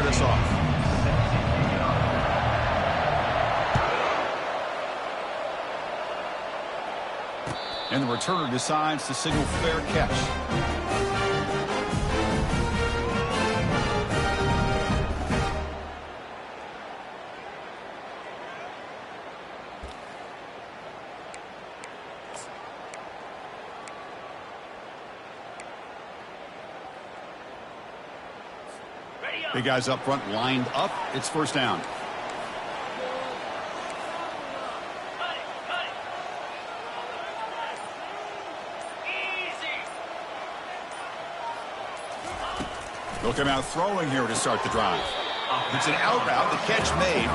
start us off. And the returner decides to signal fair catch. Big guys up front lined up. It's first down. They'll come out throwing here to start the drive. It's an out route, the catch made.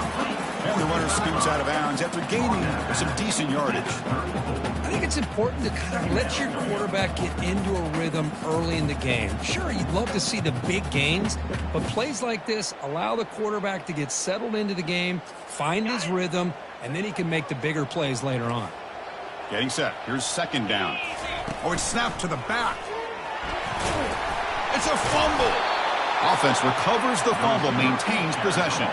And the runner scoots out of bounds after gaining some decent yardage. I think it's important to kind of let your quarterback get into a rhythm early in the game. Sure, you'd love to see the big gains, but plays like this allow the quarterback to get settled into the game, find his rhythm, and then he can make the bigger plays later on. Getting set. Here's second down. Oh, it's snapped to the back. It's a fumble. Offense recovers the fumble, maintains possession.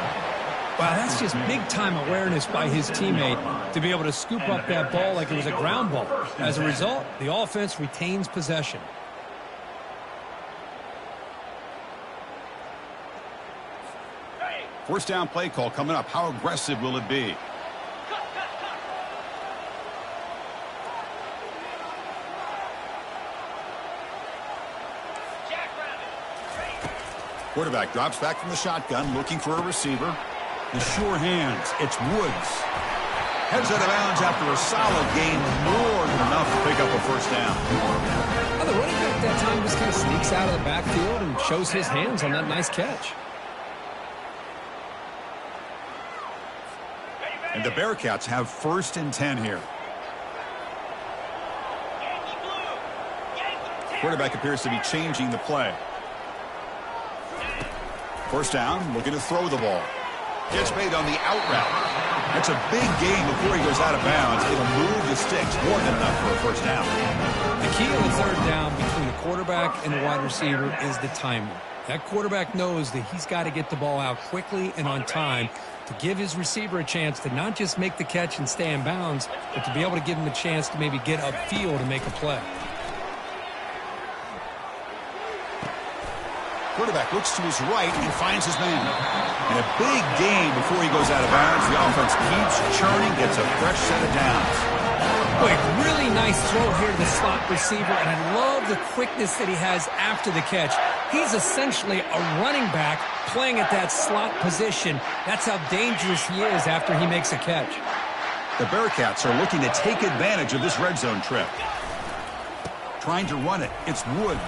Wow, that's just big-time awareness by his teammate to be able to scoop up that ball like it was a ground ball. As a result, the offense retains possession. First down play call coming up. How aggressive will it be? Quarterback drops back from the shotgun, looking for a receiver. The sure hands. It's Woods. Heads out of bounds after a solid gain, more than enough to pick up a first down. Well, the running back that time just kind of sneaks out of the backfield and shows his hands on that nice catch. And the Bearcats have first and 10 here. Quarterback appears to be changing the play. First down, looking to throw the ball. Gets made on the out route. That's a big gain before he goes out of bounds. It'll move the sticks, more than enough for a first down. The key on the third down between the quarterback and the wide receiver is the timing. That quarterback knows that he's got to get the ball out quickly and on time to give his receiver a chance to not just make the catch and stay in bounds, but to be able to give him a chance to maybe get upfield and make a play. Quarterback looks to his right and finds his man. And a big gain before he goes out of bounds. The offense keeps churning, gets a fresh set of downs. Boy, really nice throw here to the slot receiver, and I love the quickness that he has after the catch. He's essentially a running back playing at that slot position. That's how dangerous he is after he makes a catch. The Bearcats are looking to take advantage of this red zone trip. Trying to run it. It's Woods.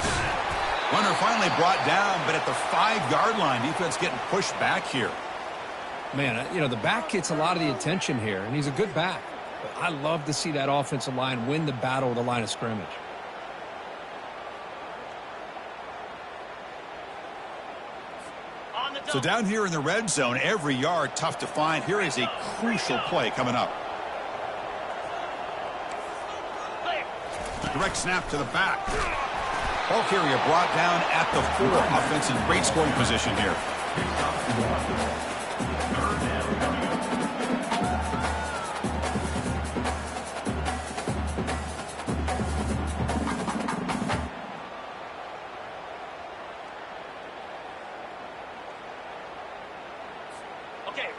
Runner finally brought down, but at the 5-yard line, defense getting pushed back here. Man, you know, the back gets a lot of the attention here, and he's a good back. But I love to see that offensive line win the battle of the line of scrimmage. So down here in the red zone, every yard tough to find. Here is a crucial play coming up. Direct snap to the back. Ball carrier brought down at the 4. Offense in great scoring position here.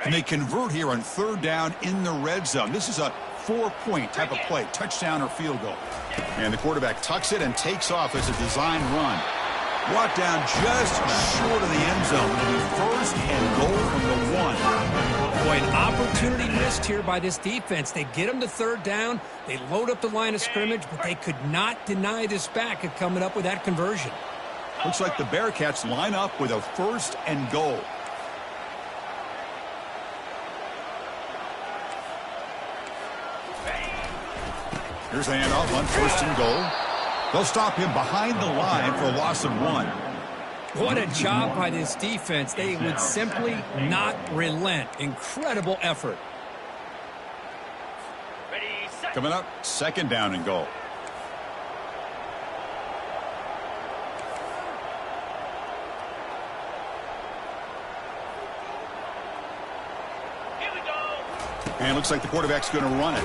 And they convert here on third down in the red zone. This is a 4-point type of play, touchdown or field goal. And the quarterback tucks it and takes off as a design run. Brought down just short of the end zone. It'll be first and goal from the 1. Boy, an opportunity missed here by this defense. They get them to third down. They load up the line of scrimmage, but they could not deny this back of coming up with that conversion. Looks like the Bearcats line up with a first and goal. Here's the handoff on first and goal. They'll stop him behind the line for a loss of 1. What a job by this defense. They would simply not relent. Incredible effort. Coming up, second down and goal. And it looks like the quarterback's going to run it.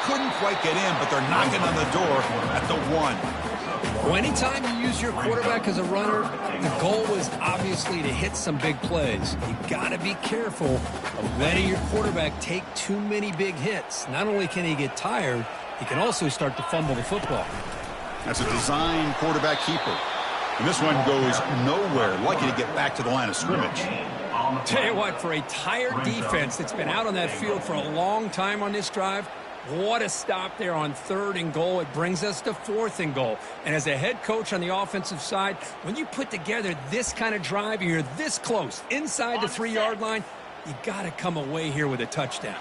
Couldn't quite get in, but they're knocking on the door at the 1. Well, anytime you use your quarterback as a runner, the goal is obviously to hit some big plays. You've got to be careful of letting your quarterback take too many big hits. Not only can he get tired, he can also start to fumble the football. That's a design quarterback keeper. And this one goes nowhere. Lucky to get back to the line of scrimmage. Tell you what, for a tired defense that's been out on that field for a long time on this drive, what a stop there on 3rd and goal. It brings us to 4th and goal. And as a head coach on the offensive side, when you put together this kind of drive, you're this close inside the 3-yard line, you got to come away here with a touchdown.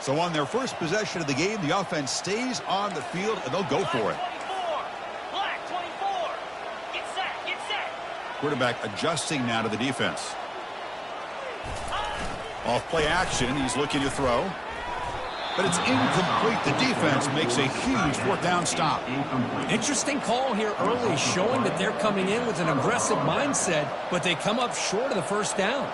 So on their first possession of the game, the offense stays on the field, and they'll go for it. Black 24. Get set. Quarterback adjusting now to the defense. Off play action, he's looking to throw. But it's incomplete. The defense makes a huge 4th down stop. Interesting call here early, showing that they're coming in with an aggressive mindset, but they come up short of the 1st down.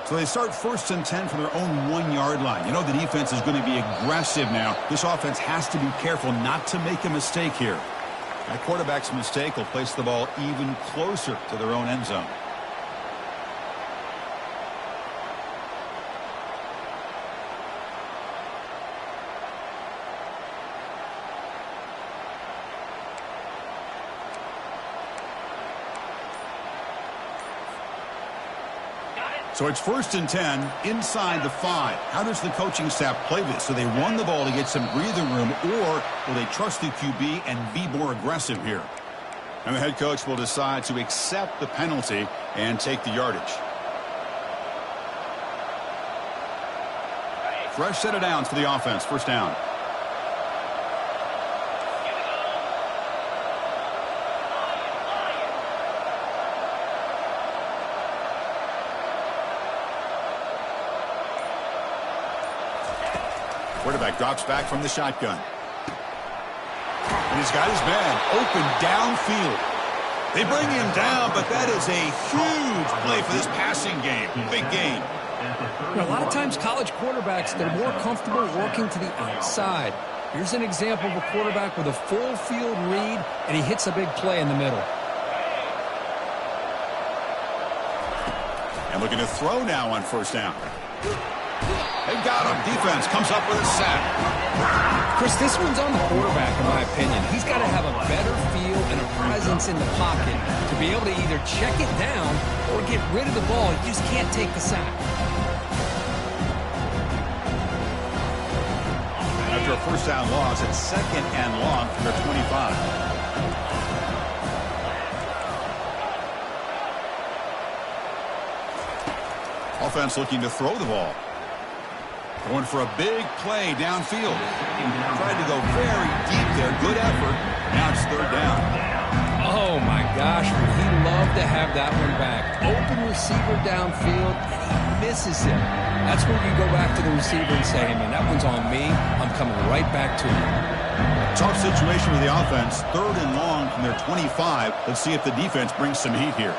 So they start 1st and 10 from their own 1-yard line. You know the defense is going to be aggressive now. This offense has to be careful not to make a mistake here. That quarterback's mistake will place the ball even closer to their own end zone. So it's 1st and 10 inside the 5. How does the coaching staff play this? Do they run the ball to get some breathing room, or will they trust the QB and be more aggressive here? And the head coach will decide to accept the penalty and take the yardage. Fresh set of downs for the offense. 1st down. Quarterback drops back from the shotgun. And he's got his man open downfield. They bring him down, but that is a huge play for this passing game. Big gain. A lot of times college quarterbacks, they're more comfortable working to the outside. Here's an example of a quarterback with a full field read, and he hits a big play in the middle. And looking to throw now on 1st down. They got him. Defense comes up with a sack. Chris, this one's on the quarterback, in my opinion. He's got to have a better feel and a presence in the pocket to be able to either check it down or get rid of the ball. You just can't take the sack. After a 1st down loss, it's 2nd and long from their 25. Offense looking to throw the ball. Going for a big play downfield. Tried to go very deep there. Good effort. Now it's 3rd down. Oh, my gosh. Would he love to have that one back. Open receiver downfield, and he misses him. That's where you go back to the receiver and say, hey, man, that one's on me. I'm coming right back to him. Tough situation with the offense. 3rd and long from their 25. Let's see if the defense brings some heat here.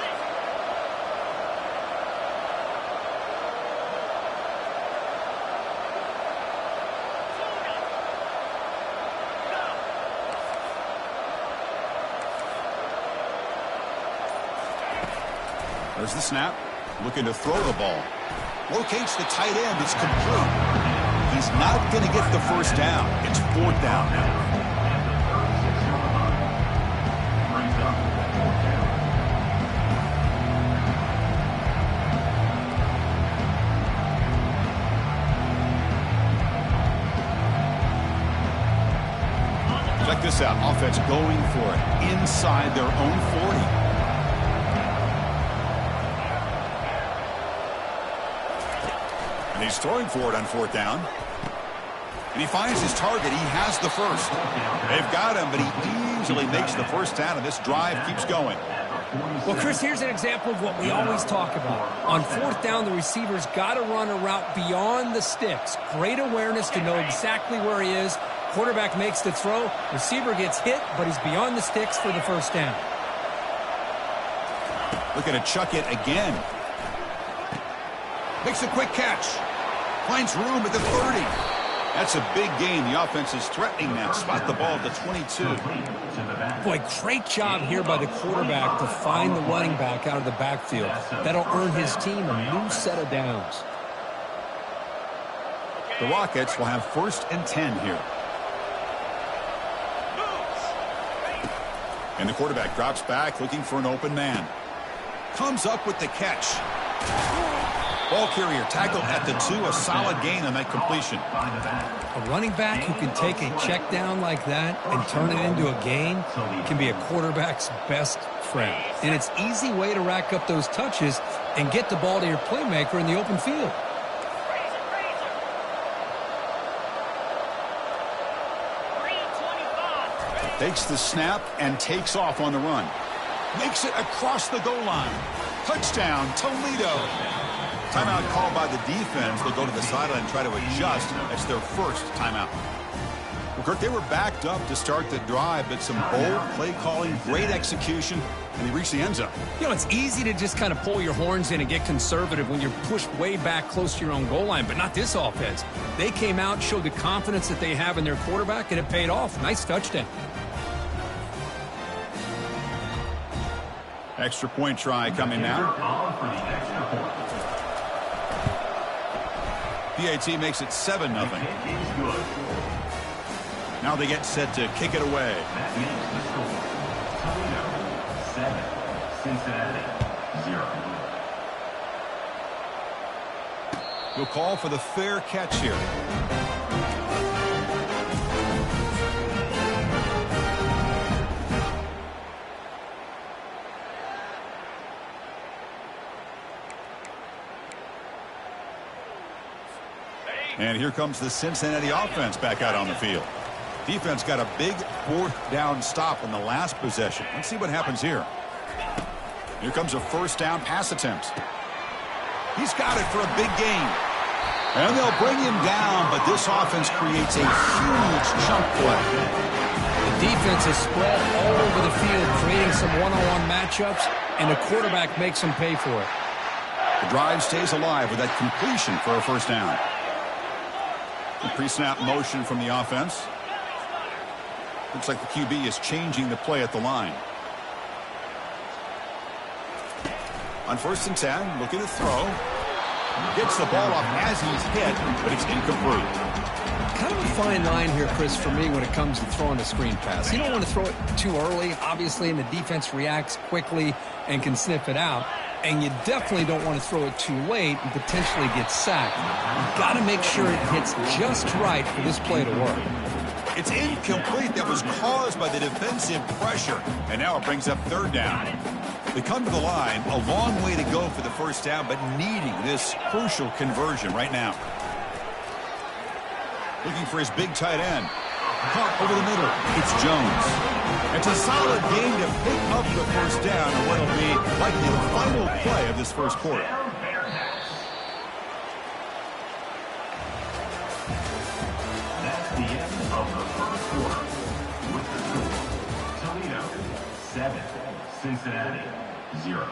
There's the snap. Looking to throw the ball. Locates the tight end. It's complete. He's not going to get the 1st down. It's 4th down now. Check this out. Offense going for it inside their own 40. He's throwing for it on 4th down. And he finds his target. He has the first. They've got him, but he easily makes the first down, and this drive keeps going. Well, Chris, here's an example of what we always talk about. On fourth down, the receiver's got to run a route beyond the sticks. Great awareness to know exactly where he is. Quarterback makes the throw. Receiver gets hit, but he's beyond the sticks for the first down. Looking to chuck it again. Makes a quick catch. Finds room at the 30. That's a big gain. The offense is threatening now. Spot the ball at the 22. Boy, great job here by the quarterback to find the running back out of the backfield. That'll earn his team a new set of downs. The Rockets will have 1st and 10 here. And the quarterback drops back looking for an open man. Comes up with the catch. Ball carrier tackled at the 2. A solid gain on that completion. A running back who can take a check down like that and turn it into a gain can be a quarterback's best friend. And it's an easy way to rack up those touches and get the ball to your playmaker in the open field. Takes the snap and takes off on the run. Makes it across the goal line. Touchdown, Toledo. Timeout called by the defense. They'll go to the sideline and try to adjust. That's their first timeout. Well, Kirk, they were backed up to start the drive, but some bold play calling, great execution, and they reached the end zone. You know, it's easy to just kind of pull your horns in and get conservative when you're pushed way back close to your own goal line, but not this offense. They came out, showed the confidence that they have in their quarterback, and it paid off. Nice touchdown. Extra point try coming now. PAT makes it 7-0. Now they get set to kick it away. Toledo 7, Cincinnati 0. He'll call for the fair catch here. And here comes the Cincinnati offense back out on the field. Defense got a big 4th down stop on the last possession. Let's see what happens here. Here comes a 1st down pass attempt. He's got it for a big gain. And they'll bring him down, but this offense creates a huge chunk play. The defense is spread all over the field, creating some one-on-one matchups, and the quarterback makes them pay for it. The drive stays alive with that completion for a 1st down. The pre-snap motion from the offense. Looks like the QB is changing the play at the line. On 1st and 10, looking to throw. Gets the ball off as he's hit, but it's incomplete. Kind of a fine line here, Chris, for me when it comes to throwing a screen pass. You don't want to throw it too early, obviously, and the defense reacts quickly and can sniff it out. And you definitely don't want to throw it too late and potentially get sacked. You've got to make sure it hits just right for this play to work. It's incomplete. That was caused by the defensive pressure. And now it brings up 3rd down. They come to the line, a long way to go for the 1st down, but needing this crucial conversion right now. Looking for his big tight end. Caught over the middle. It's Jones. It's a solid game to pick up the 1st down in what will be likely the final play of this 1st quarter. That's the end of the 1st quarter. With the score, Toledo 7, Cincinnati 0.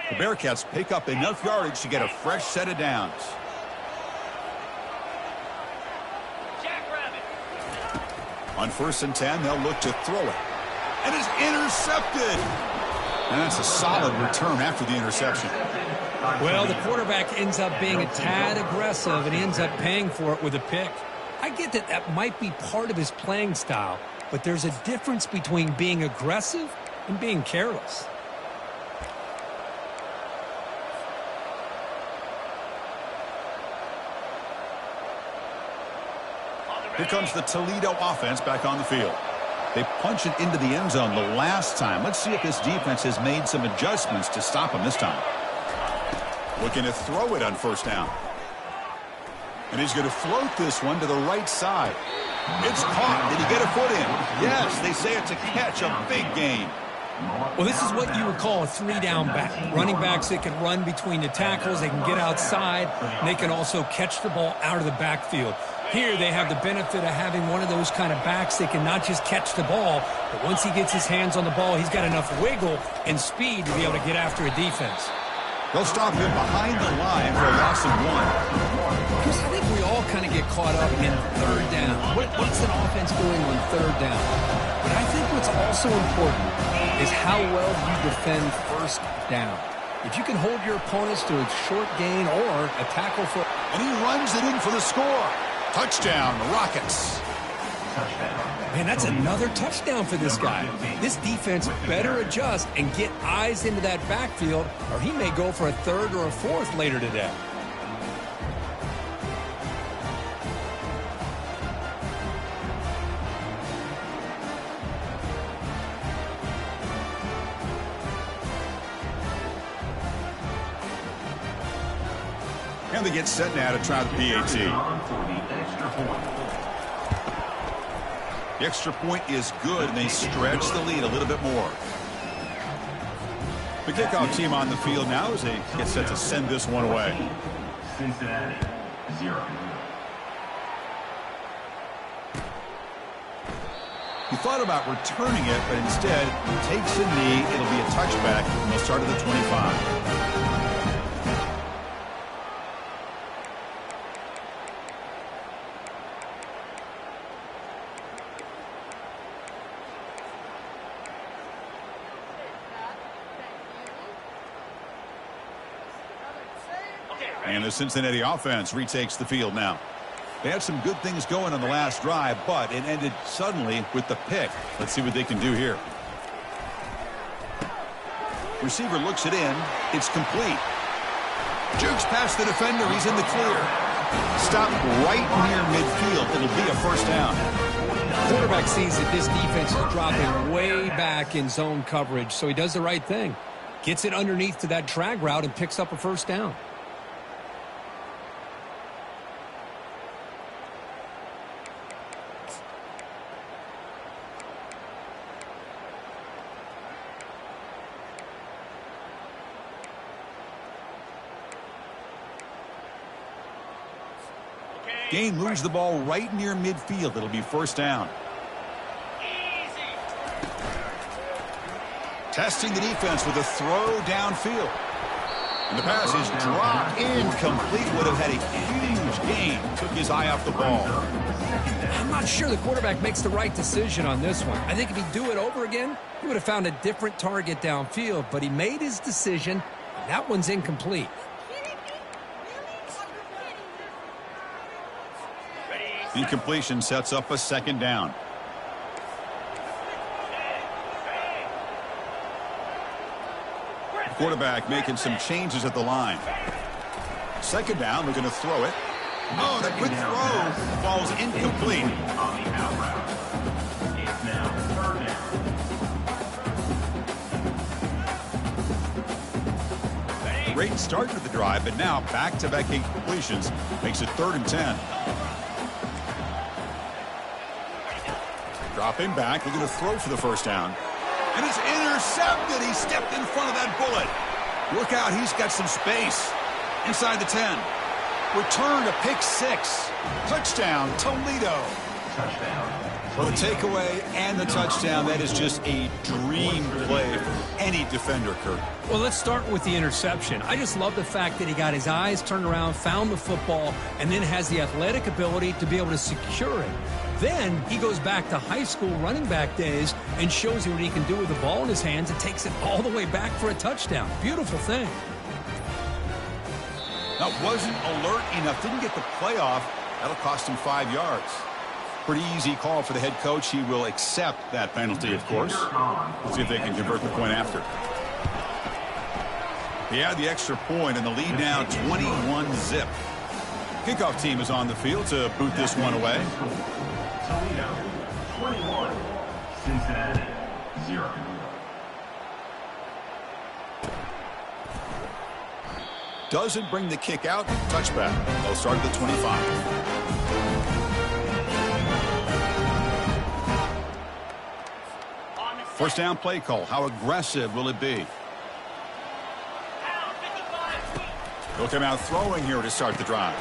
The Bearcats pick up enough yardage to get a fresh set of downs. On 1st and 10, they'll look to throw it. And it's intercepted. And that's a solid return after the interception. Well, the quarterback ends up being a tad aggressive and ends up paying for it with a pick. I get that that might be part of his playing style, but there's a difference between being aggressive and being careless. Here comes the Toledo offense back on the field. They punch it into the end zone the last time. Let's see if this defense has made some adjustments to stop them this time. Looking to throw it on first down. And he's going to float this one to the right side. It's caught. Did he get a foot in? Yes, they say it's a catch, a big gain. Well, this is what you would call a three-down back. Running backs that can run between the tackles, they can get outside, and they can also catch the ball out of the backfield. Here they have the benefit of having one of those kind of backs that can not just catch the ball, but once he gets his hands on the ball, he's got enough wiggle and speed to be able to get after a defense. They'll stop him behind the line for a loss of 1. Chris, I think we all kind of get caught up in third down. What's an offense doing on third down? But I think what's also important is how well you defend first down. If you can hold your opponents to a short gain or a tackle for... And he runs it in for the score. Touchdown, Rockets. Man, that's another touchdown for this guy. This defense better adjust and get eyes into that backfield, or he may go for a third or a fourth later today. And they get set now to try the PAT. The extra point is good, and they stretch the lead a little bit more. The kickoff team on the field now as they get set to send this one away. Cincinnati, 0. He thought about returning it, but instead takes a knee. It'll be a touchback, and they'll start at the 25. And the Cincinnati offense retakes the field now. They had some good things going on the last drive, but it ended suddenly with the pick. Let's see what they can do here. Receiver looks it in. It's complete. Jukes past the defender. He's in the clear. Stopped right near midfield. It'll be a first down. Quarterback sees that this defense is dropping way back in zone coverage, so he does the right thing. Gets it underneath to that drag route and picks up a first down. Gain moves the ball right near midfield. It'll be first down. Testing the defense with a throw downfield. And the pass is dropped incomplete. Would have had a huge gain. Took his eye off the ball. I'm not sure the quarterback makes the right decision on this one. I think if he'd do it over again, he would have found a different target downfield. But he made his decision. That one's incomplete. Incompletion sets up a second down. The quarterback making some changes at the line. Second down, they're going to throw it. Oh, that quick throw falls incomplete. It's now third down. Great start to the drive, but now back-to-back incompletions makes it 3rd and 10. Dropping back, looking to throw for the first down. And it's intercepted. He stepped in front of that bullet. Look out, he's got some space. Inside the 10. Return to pick 6. Touchdown, Toledo. Touchdown. Well, the takeaway and the touchdown, that is just a dream play for any defender, Kurt. Well, let's start with the interception. I just love the fact that he got his eyes turned around, found the football, and then has the athletic ability to be able to secure it. Then he goes back to high school running back days and shows you what he can do with the ball in his hands and takes it all the way back for a touchdown. Beautiful thing. That wasn't alert enough. Didn't get the play off. That'll cost him 5 yards. Pretty easy call for the head coach. He will accept that penalty, of course. Let's see if they can convert the point after. He had the extra point, and the lead now 21-zip. Kickoff team is on the field to boot this one away. Toledo, 21. Cincinnati, 0. doesn't bring the kick out. Touchback. They'll start at the 25. First down play call. How aggressive will it be? He'll come out throwing here to start the drive.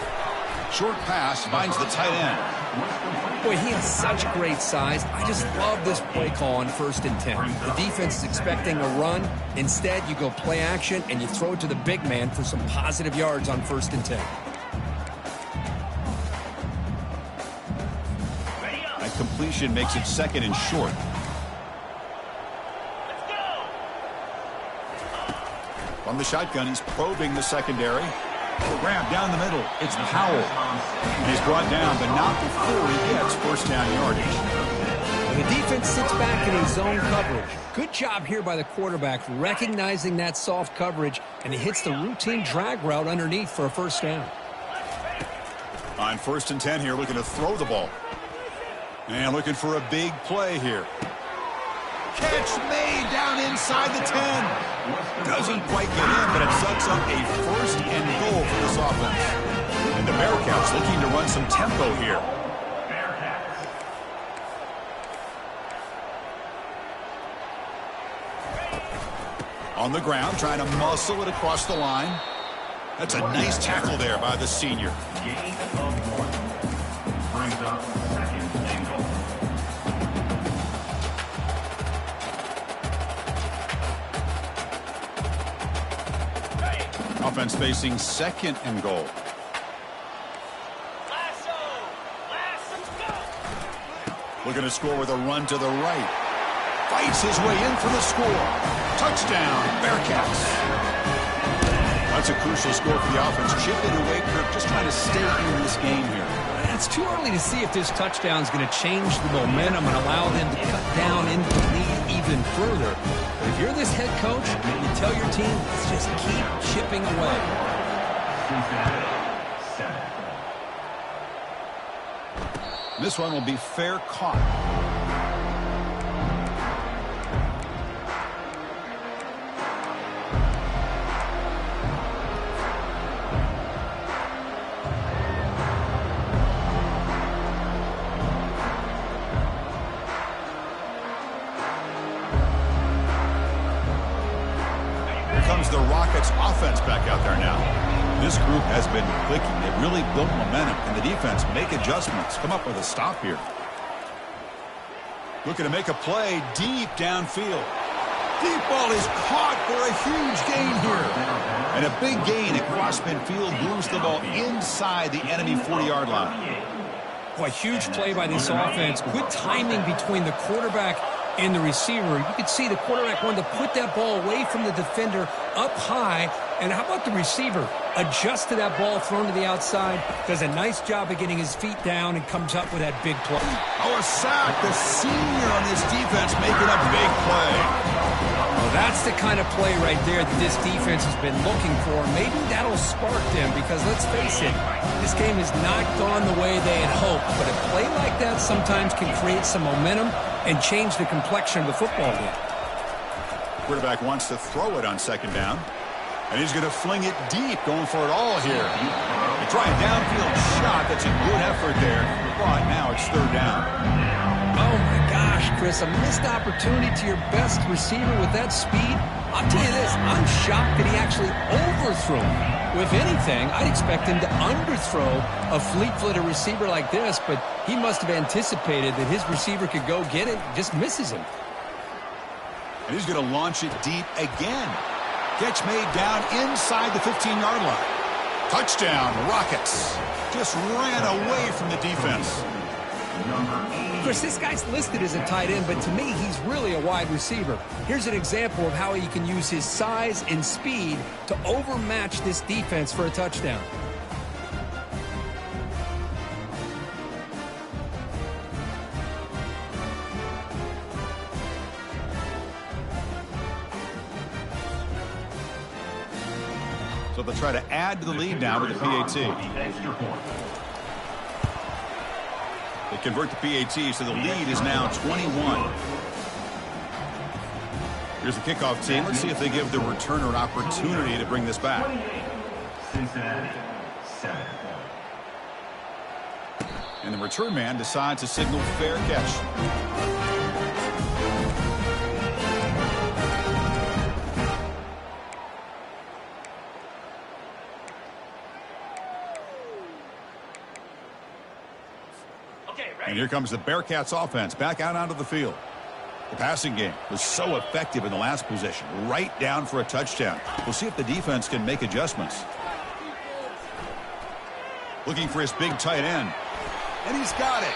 Short pass finds the tight end. Boy, he has such great size. I just love this play call on 1st and 10. The defense is expecting a run. Instead, you go play action and you throw it to the big man for some positive yards on 1st and 10. That completion makes it 2nd and short. From the shotgun, he's probing the secondary. Grab down the middle. It's Powell. And he's brought down, but not before he gets first down yardage. And the defense sits back in a zone coverage. Good job here by the quarterback, recognizing that soft coverage, and he hits the routine drag route underneath for a first down. On 1st and 10 here, looking to throw the ball. And looking for a big play here. Catch made down inside the 10. Doesn't quite get in, but it sets up a 1st and goal for this offense. And the Bearcats looking to run some tempo here. On the ground, trying to muscle it across the line. That's a nice tackle there by the senior. Gain of 1. Brings up 2nd and goal. Offense facing 2nd and goal. Looking to score with a run to the right. Fights his way in for the score. Touchdown, Bearcats. That's a crucial score for the offense. Chipping away, Kirk, just trying to stay in this game here. It's too early to see if this touchdown is going to change the momentum and allow them to cut down into the lead even further. But if you're this head coach, you tell your team, let's just keep chipping away. Cincinnati, 7. This one will be fair caught. The Rockets offense back out there now. This group has been clicking. They've really built momentum, and the defense make adjustments. Come up with a stop here. Looking to make a play deep downfield. Deep ball is caught for a huge gain here. And a big gain across midfield moves the ball inside the enemy 40-yard line. Boy, huge play by this offense. Good timing between the quarterback and the receiver. You could see the quarterback wanted to put that ball away from the defender up high. And how about the receiver? Adjusts to that ball thrown to the outside, does a nice job of getting his feet down, and comes up with that big play. Oh, a sack. The senior on this defense making a big play. Well, that's the kind of play right there that this defense has been looking for. Maybe that'll spark them because, let's face it, this game has not gone the way they had hoped. But a play like that sometimes can create some momentum and change the complexion of the football game. Quarterback wants to throw it on 2nd down. And he's going to fling it deep, going for it all here. They try a downfield shot. That's a good effort there. But now it's 3rd down. Oh, my gosh, Chris. A missed opportunity to your best receiver with that speed. I'll tell you this. I'm shocked that he actually overthrew him. If anything, I'd expect him to underthrow a fleet-footed receiver like this. But he must have anticipated that his receiver could go get it. Just misses him. And he's going to launch it deep again. Catch made down inside the 15-yard line. Touchdown, Rockets. Just ran away from the defense. Of course, this guy's listed as a tight end, but to me, he's really a wide receiver. Here's an example of how he can use his size and speed to overmatch this defense for a touchdown. So they'll try to add to the lead now with the PAT. They convert the PAT, so the lead is now 21. Here's the kickoff team. Let's see if they give the returner an opportunity to bring this back. Cincinnati 7. And the return man decides to signal fair catch. And here comes the Bearcats offense back out onto the field. The passing game was so effective in the last possession, right down for a touchdown. We'll see if the defense can make adjustments. Looking for his big tight end. And he's got it.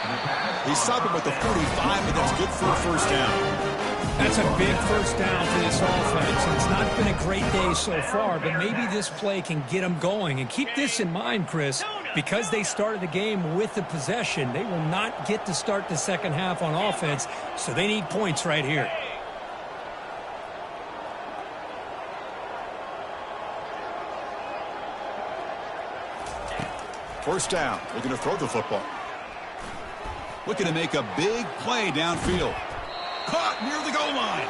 He's stopping with the 45, and that's good for a first down. That's a big first down for this offense. And it's not been a great day so far, but maybe this play can get them going. And keep this in mind, Chris, because they started the game with the possession, they will not get to start the second half on offense, so they need points right here. First down, looking to throw the football. Looking to make a big play downfield. Caught near the goal line.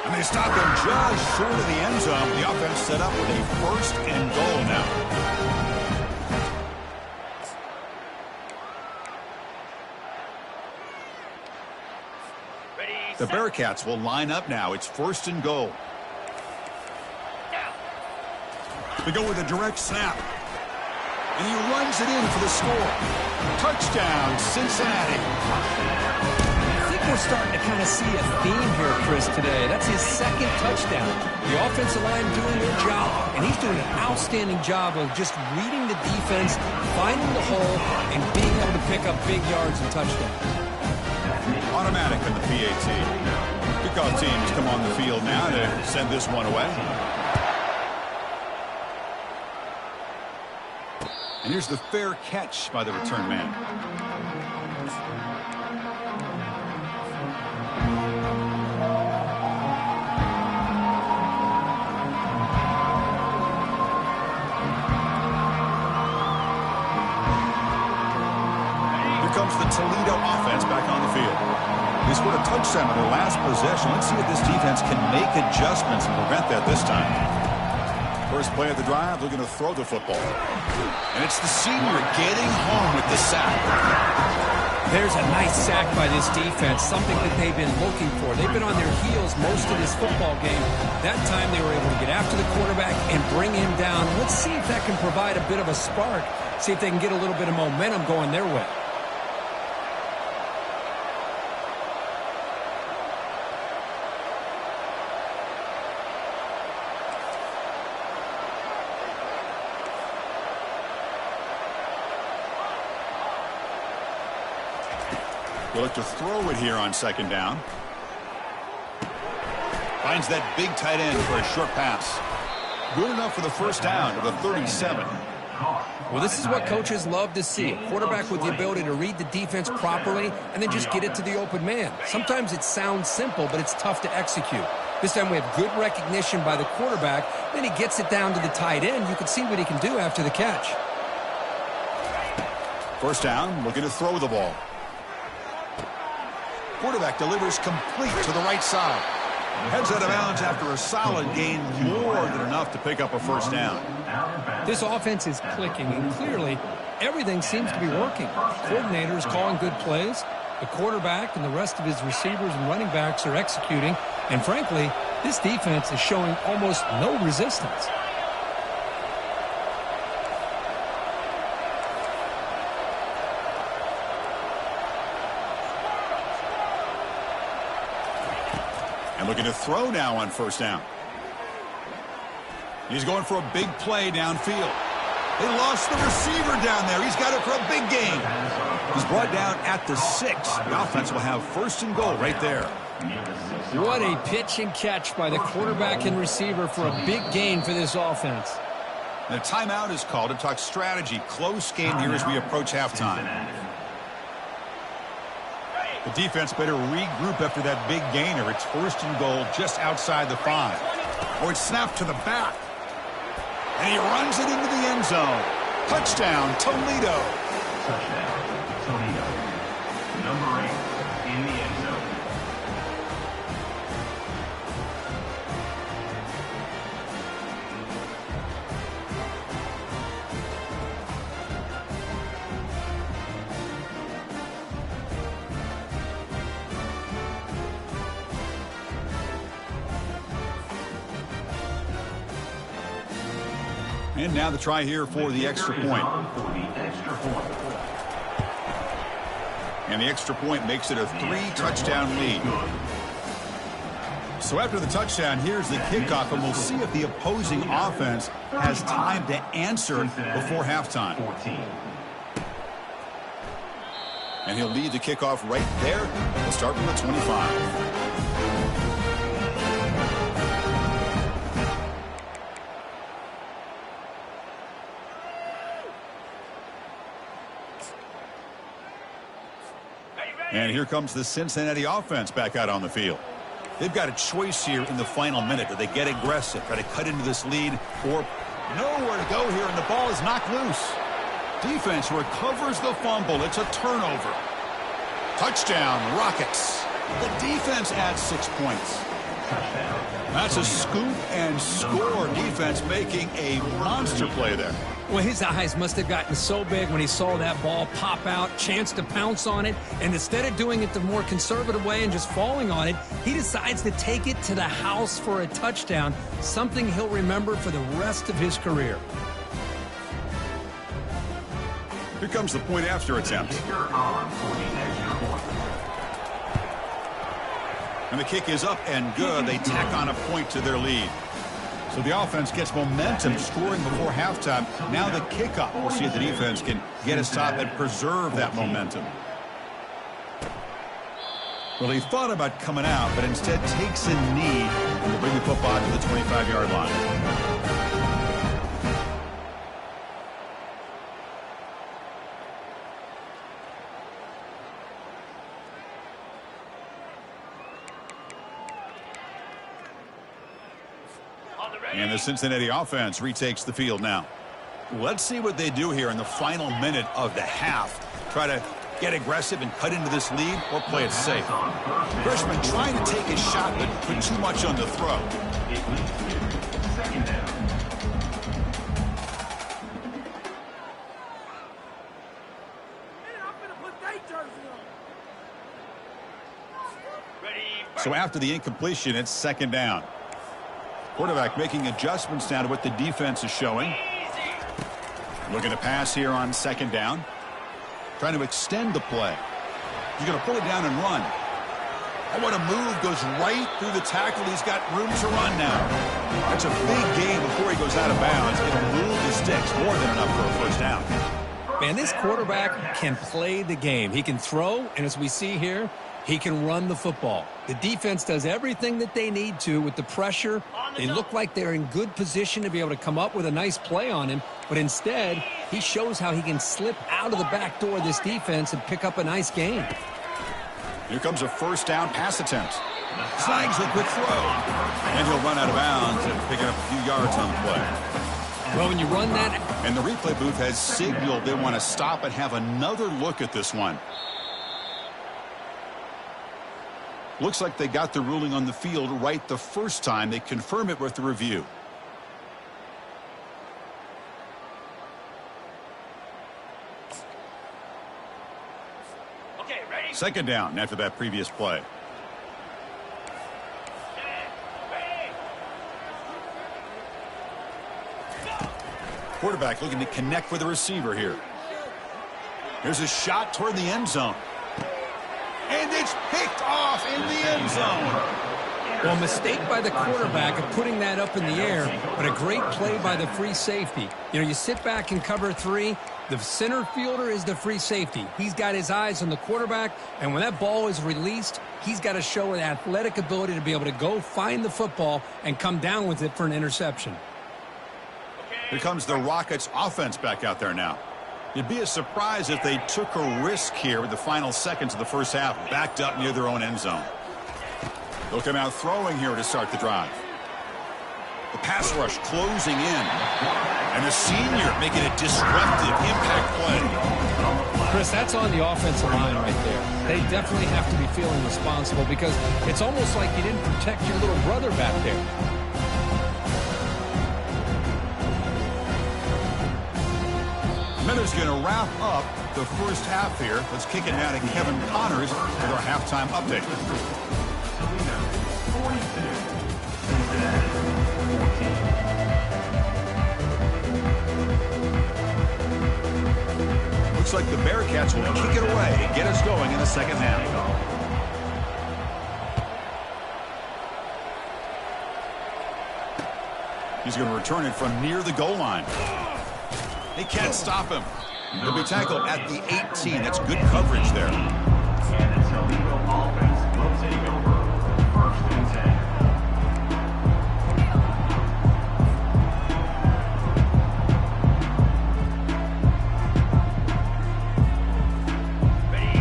And they stop him just short of the end zone. The offense set up with a first and goal now. The Bearcats will line up now. It's first and goal. We go with a direct snap. And he runs it in for the score. Touchdown, Cincinnati. I think we're starting to kind of see a theme here, Chris, today. That's his second touchdown. The offensive line doing their job, and he's doing an outstanding job of just reading the defense, finding the hole, and being able to pick up big yards and touchdowns. Automatic in the PAT. Kickoff teams come on the field now to send this one away. And here's the fair catch by the return man. Here comes the Toledo offense back on the field. They scored a touchdown on their last possession. Let's see if this defense can make adjustments and prevent that this time. First play of the drive, looking to throw the football. And it's the senior getting home with the sack. There's a nice sack by this defense, something that they've been looking for. They've been on their heels most of this football game. That time they were able to get after the quarterback and bring him down. Let's see if that can provide a bit of a spark. See if they can get a little bit of momentum going their way. We'll look to throw it here on second down. Finds that big tight end for a short pass. Good enough for the first down to the 37. Well, this is what coaches love to see. A quarterback with the ability to read the defense properly and then just get it to the open man. Sometimes it sounds simple, but it's tough to execute. This time we have good recognition by the quarterback. Then he gets it down to the tight end. You can see what he can do after the catch. First down, looking to throw the ball. Quarterback delivers complete to the right side. Heads out of bounds after a solid gain, more than enough to pick up a first down. This offense is clicking, and clearly everything seems to be working. The coordinator is calling good plays. The quarterback and the rest of his receivers and running backs are executing. And frankly, this defense is showing almost no resistance. Looking to throw now on first down. He's going for a big play downfield. They lost the receiver down there. He's got it for a big gain. He's brought down at the 6. The offense will have first and goal right there. What a pitch and catch by the quarterback and receiver for a big gain for this offense. The timeout is called to talk strategy. Close game here as we approach halftime. The defense better regroup after that big gainer. It's first and goal just outside the 5. Oh, it's snapped to the back. And he runs it into the end zone. Touchdown, Toledo. Touchdown, Toledo. Number 8 in the end zone. And now the try here for the extra point. And the extra point makes it a 3-touchdown lead. So after the touchdown, here's the kickoff, and we'll see if the opposing offense has time to answer before halftime. And he'll lead the kickoff right there. We'll start from the 25. And here comes the Cincinnati offense back out on the field. They've got a choice here in the final minute. Do they get aggressive, try to cut into this lead, or nowhere to go here, and the ball is knocked loose. Defense recovers the fumble. It's a turnover. Touchdown, Rockets. The defense adds 6 points. That's a scoop and score. Defense making a monster play there. Well, his eyes must have gotten so big when he saw that ball pop out, chance to pounce on it, and instead of doing it the more conservative way and just falling on it, he decides to take it to the house for a touchdown, something he'll remember for the rest of his career. Here comes the point after attempt. And the kick is up and good. They tack on a point to their lead. So the offense gets momentum, scoring before halftime. Now the kickoff. We'll see if the defense can get a stop and preserve that momentum. Well, he thought about coming out, but instead takes a knee to bring the football to the 25-yard line. And the Cincinnati offense retakes the field now. Let's see what they do here in the final minute of the half. Try to get aggressive and cut into this lead, or play it safe. Freshman trying to take a shot, but put too much on the throw. So after the incompletion, it's second down. Quarterback making adjustments now to what the defense is showing. Looking to pass here on second down. Trying to extend the play. He's going to pull it down and run. Oh, what a move. Goes right through the tackle. He's got room to run now. That's a big gain before he goes out of bounds. It'll move the sticks. More than enough for a first down. Man, this quarterback can play the game. He can throw, and as we see here, he can run the football. The defense does everything that they need to with the pressure. They look like they're in good position to be able to come up with a nice play on him, but instead, he shows how he can slip out of the back door of this defense and pick up a nice gain. Here comes a first down pass attempt. Snags the quick throw. And he'll run out of bounds and pick up a few yards on the play. Well, when you run that... And the replay booth has signaled they want to stop and have another look at this one. Looks like they got the ruling on the field right the first time. They confirm it with the review. Okay, ready? Second down after that previous play. Quarterback looking to connect with the receiver here. There's a shot toward the end zone. And it's picked off in the end zone. Well, mistake by the quarterback of putting that up in the air, but a great play by the free safety. You know, you sit back and cover three. The center fielder is the free safety. He's got his eyes on the quarterback, and when that ball is released, he's got to show an athletic ability to be able to go find the football and come down with it for an interception. Here comes the Rockets offense back out there now. It'd be a surprise if they took a risk here with the final seconds of the first half, backed up near their own end zone. They'll come out throwing here to start the drive. The pass rush closing in. And the senior making a disruptive impact play. Chris, that's on the offensive line right there. They definitely have to be feeling responsible because it's almost like you didn't protect your little brother back there. Miller's going to wrap up the first half here. Let's kick it now to Kevin Connors with our halftime update. Toledo 42, Cincinnati 14. Looks like the Bearcats will kick it away and get us going in the second half. He's going to return it from near the goal line. They can't stop him. He'll be tackled at the 18. That's good coverage there. And the Toledo offense will take over. 1st and 10.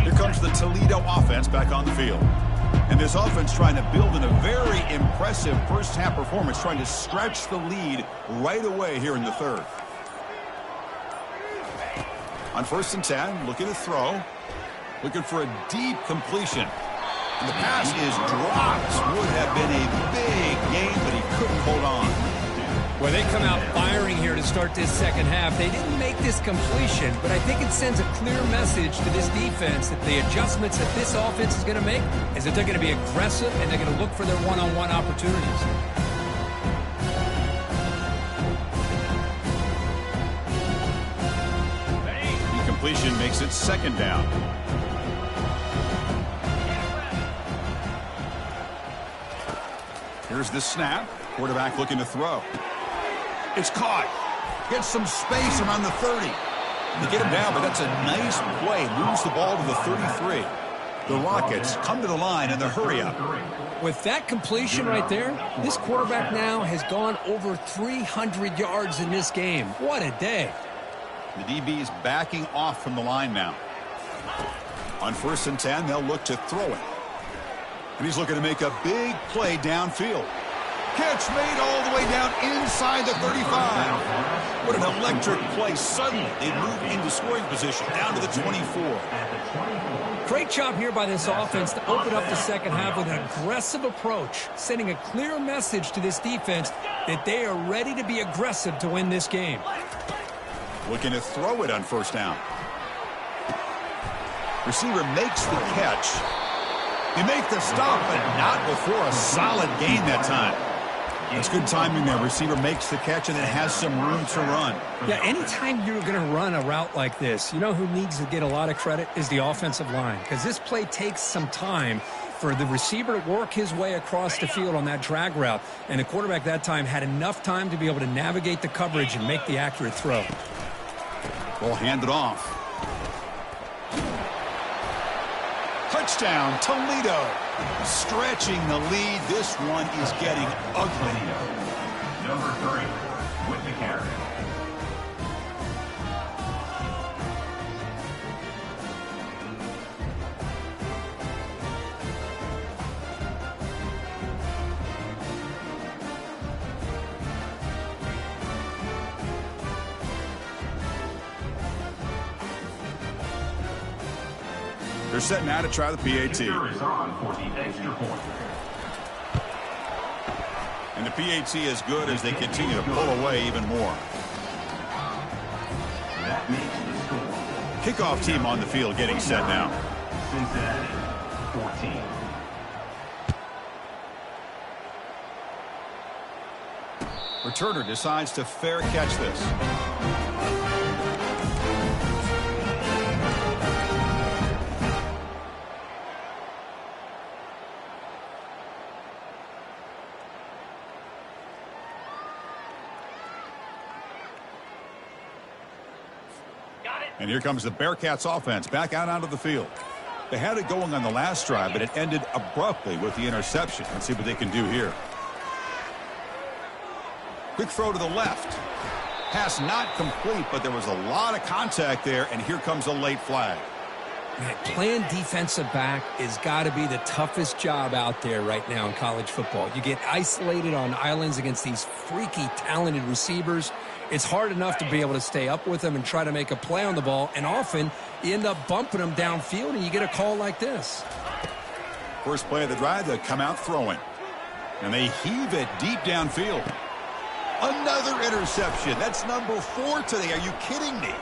Here comes the Toledo offense back on the field. And this offense trying to build in a very impressive first-half performance, trying to stretch the lead right away here in the third. On 1st and 10, looking to throw. Looking for a deep completion. And the pass is dropped. Would have been a big gain, but he couldn't hold on. Well, they come out firing here to start this second half. They didn't make this completion, but I think it sends a clear message to this defense that the adjustments that this offense is going to make is that they're going to be aggressive and they're going to look for their one-on-one opportunities. The completion makes it 2nd down. Here's the snap. Quarterback looking to throw. It's caught. Gets some space around the 30. They get him down, but that's a nice play. Moves the ball to the 33. The Rockets come to the line in the hurry-up. With that completion right there, this quarterback now has gone over 300 yards in this game. What a day. The DB is backing off from the line now. On 1st and 10, they'll look to throw it. And he's looking to make a big play downfield. Catch made all the way down inside the 35. What an electric play. Suddenly, they move into scoring position down to the 24. Great job here by this offense to open up the second half with an aggressive approach, sending a clear message to this defense that they are ready to be aggressive to win this game. Looking to throw it on 1st down. Receiver makes the catch. They make the stop, but not before a solid gain that time. It's good timing there. Receiver makes the catch and then has some room to run. Yeah, anytime you're going to run a route like this, you know who needs to get a lot of credit is the offensive line, because this play takes some time for the receiver to work his way across the field on that drag route, and the quarterback that time had enough time to be able to navigate the coverage and make the accurate throw. Ball handed off. Touchdown, Toledo. Stretching the lead. This one is getting ugly. Number 3 with the carry. They're setting out to try the PAT. And the PAT is good as they continue to pull away even more. Kickoff team on the field getting set now. Cincinnati, 14. Returner decides to fair catch this. And here comes the Bearcats offense back out onto the field. They had it going on the last drive, but it ended abruptly with the interception. Let's see what they can do here. Quick throw to the left. Pass not complete, but there was a lot of contact there, and here comes a late flag. Man, playing defensive back has got to be the toughest job out there right now in college football. You get isolated on islands against these freaky, talented receivers. It's hard enough to be able to stay up with them and try to make a play on the ball, and often you end up bumping them downfield, and you get a call like this. First play of the drive, they come out throwing. And they heave it deep downfield. Another interception. That's number 4 today. Are you kidding me?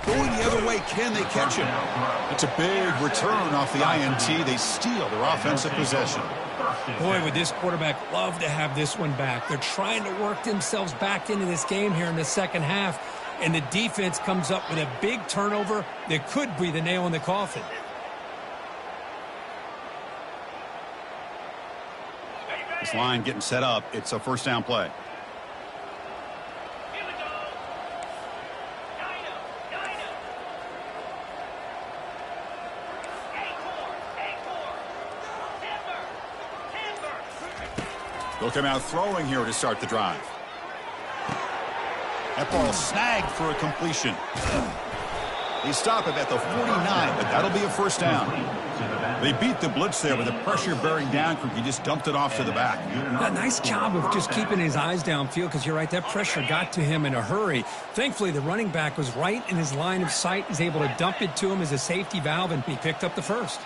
Going the other way, can they catch him? It's a big return off the INT. They steal their offensive possession. Boy, would this quarterback love to have this one back. They're trying to work themselves back into this game here in the second half. and the defense comes up with a big turnover that could be the nail in the coffin. This line getting set up. It's a first down play. Here we go. Dino. Timber. They'll come out throwing here to start the drive. That ball snagged for a completion. They stop it at the 49, but that'll be a first down. They beat the blitz there with the pressure bearing down. He just dumped it off to the back. A nice job of just keeping his eyes downfield, because you're right, that pressure got to him in a hurry. Thankfully, the running back was right in his line of sight. He's able to dump it to him as a safety valve, and he picked up the first.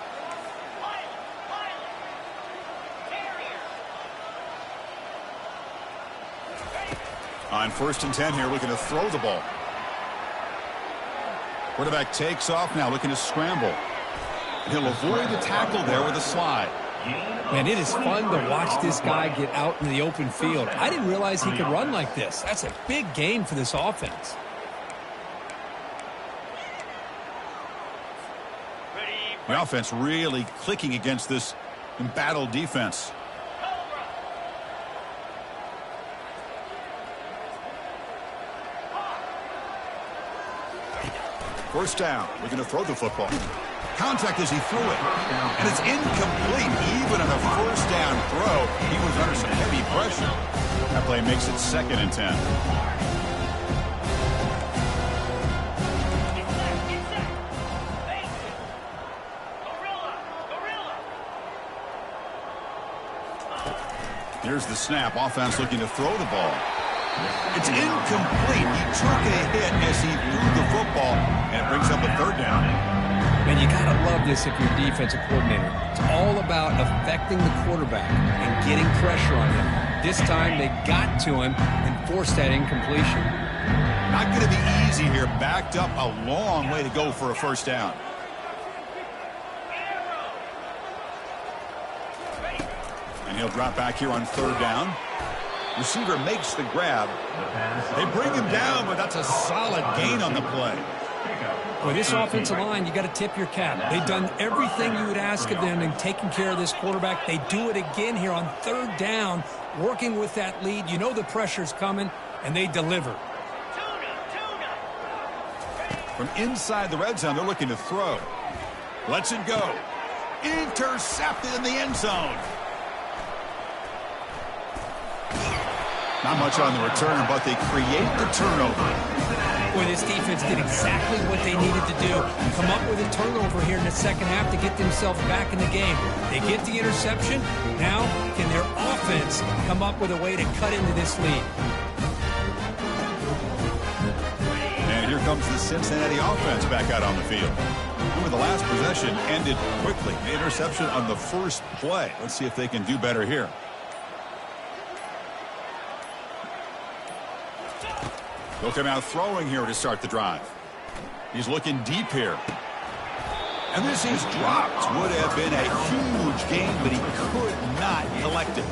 On 1st and 10 here, looking to throw the ball. Quarterback takes off now, looking to scramble. He'll avoid the tackle there with a slide. Man, it is fun to watch this guy get out in the open field. I didn't realize he could run like this. That's a big game for this offense. The offense really clicking against this embattled defense. First down. We're going to throw the football. Contact as he threw it. And it's incomplete. Even on a first down throw, he was under some heavy pressure. That play makes it 2nd and 10. Here's the snap. Offense looking to throw the ball. It's incomplete. He took a hit as he threw the football, and it brings up a 3rd down. Man, you got to love this if you're a defensive coordinator. It's all about affecting the quarterback and getting pressure on him. This time they got to him and forced that incompletion. Not going to be easy here. Backed up a long way to go for a first down. And he'll drop back here on 3rd down. Receiver makes the grab. They bring him down, but that's a solid gain on the play. With this offensive line, you got to tip your cap. They've done everything you would ask of them in taking care of this quarterback. They do it again here on 3rd down, working with that lead. You know the pressure's coming, and they deliver. From inside the red zone, they're looking to throw. Lets it go. Intercepted in the end zone. Not much on the return, but they create the turnover. Boy, this defense did exactly what they needed to do. Come up with a turnover here in the second half to get themselves back in the game. They get the interception. Now, can their offense come up with a way to cut into this lead? And here comes the Cincinnati offense back out on the field. Remember, the last possession ended quickly. The interception on the first play. Let's see if they can do better here. They'll come out throwing here to start the drive. He's looking deep here. And this is dropped. Would have been a huge gain, but he could not collect it.